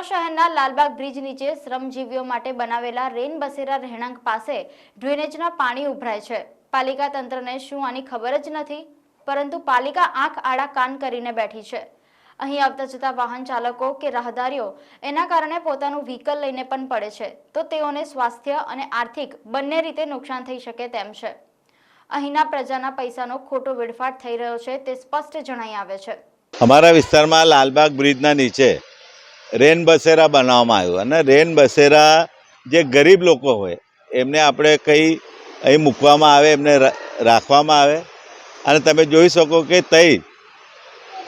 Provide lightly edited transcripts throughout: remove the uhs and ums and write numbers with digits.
શહેરના લાલબાગ બ્રિજ નીચે શ્રમજીવીઓ માટે બનાવેલા રેન બસેરા રહેણાંક પાસે ડ્રેનેજના પાણી ઉભરાય છે। પાલિકા તંત્રને શું આની ખબર જ નથી, પરંતુ પાલિકા આંખ આડા કાન કરીને બેઠી છે। અહીં આવતા જતા વાહન ચાલકો કે રાહદારીઓ એના કારણે પોતાનું વ્હીકલ લઈને પણ પડે છે, તો તેઓને સ્વાસ્થ્ય અને આર્થિક બંને રીતે નુકસાન થઈ શકે તેમ છે। અહીંના પ્રજાના પૈસાનો ખોટો વેડફાટ થઈ રહ્યો છે તે સ્પષ્ટ જણાઈ આવે છે। અમારા વિસ્તારમાં લાલબાગ બ્રિજના નીચે રેન બસેરા બનાવવામાં આવ્યું અને રેન બસેરા જે ગરીબ લોકો હોય એમને આપણે કંઈ અહીં મૂકવામાં આવે, એમને રાખવામાં આવે અને તમે જોઈ શકો કે તઈ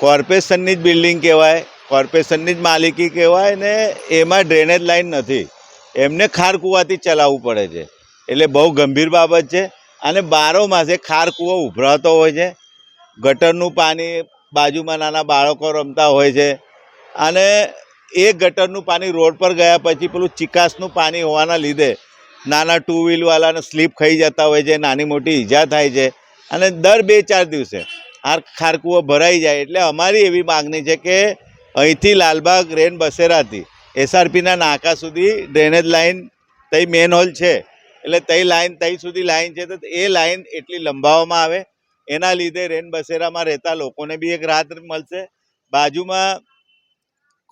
કોર્પોરેશનની જ બિલ્ડિંગ કહેવાય, કોર્પોરેશનની જ માલિકી કહેવાય ને એમાં ડ્રેનેજ લાઈન નથી, એમને ખાર કૂવાથી ચલાવવું પડે છે। એટલે બહુ ગંભીર બાબત છે અને બારો માસે ખાર કૂવો ઉભરાતો હોય છે। ગટરનું પાણી બાજુમાં નાના બાળકો રમતા હોય છે અને એ ગટરનું પાણી રોડ પર ગયા પછી પેલું ચિકાસનું પાણી હોવાના લીધે નાના ટુ વ્હીલવાળાને સ્લીપ ખાઈ જતા હોય છે, નાની મોટી ઈજા થાય છે અને દર 2-4 દિવસે આ ખારકૂવો ભરાઈ જાય। એટલે અમારી એવી માગણી છે કે અહીંથી લાલબાગ રેન બસેરાથી એસઆરપીના નાકા સુધી ડ્રેનેજ લાઇન તઈ મેન હોલ છે, એટલે તઈ સુધી લાઈન છે, તો એ લાઈન એટલી લંબાવવામાં આવે, એના લીધે રેન બસેરામાં રહેતા લોકોને બી એક રાહત મળશે। બાજુમાં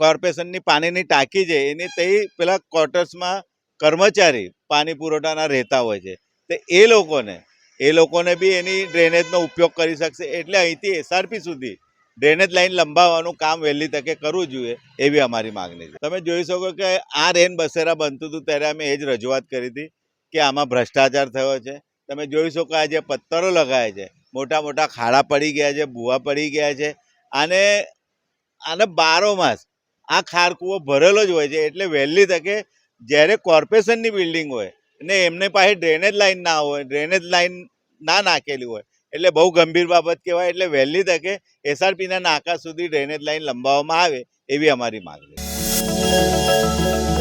કોર્પોરેશનની પાણીની ટાંકી છે, એની તઈ પેલા ક્વાર્ટર્સમાં કર્મચારી પાણી પુરવઠાના રહેતા હોય છે, તો એ લોકોને બી એની ડ્રેનેજનો ઉપયોગ કરી શકશે। એટલે અહીંથી એસઆરપી સુધી ડ્રેનેજ લાઈન લંબાવવાનું કામ વહેલી તકે કરવું જોઈએ એવી અમારી માગણી છે। તમે જોઈ શકો કે આ રેન બસેરા બનતું હતું ત્યારે અમે એ જ રજૂઆત કરી હતી કે આમાં ભ્રષ્ટાચાર થયો છે। તમે જોઈ શકો આ જે પથ્થરો લગાવ્યા છે, મોટા મોટા ખાડા પડી ગયા છે, ભૂવા પડી ગયા છે આને બારો માસ આ ખારકૂવો ભરેલો જ હોય છે। એટલે વહેલી તકે જ્યારે કોર્પોરેશનની બિલ્ડિંગ હોય ને એમને પાસે ડ્રેનેજ લાઈન ના હોય, ડ્રેનેજ લાઈન ના નાખેલી હોય, એટલે બહુ ગંભીર બાબત કહેવાય। એટલે વહેલી તકે એસઆરપીના નાકા સુધી ડ્રેનેજ લાઈન લંબાવવામાં આવે એવી અમારી માગણી છે।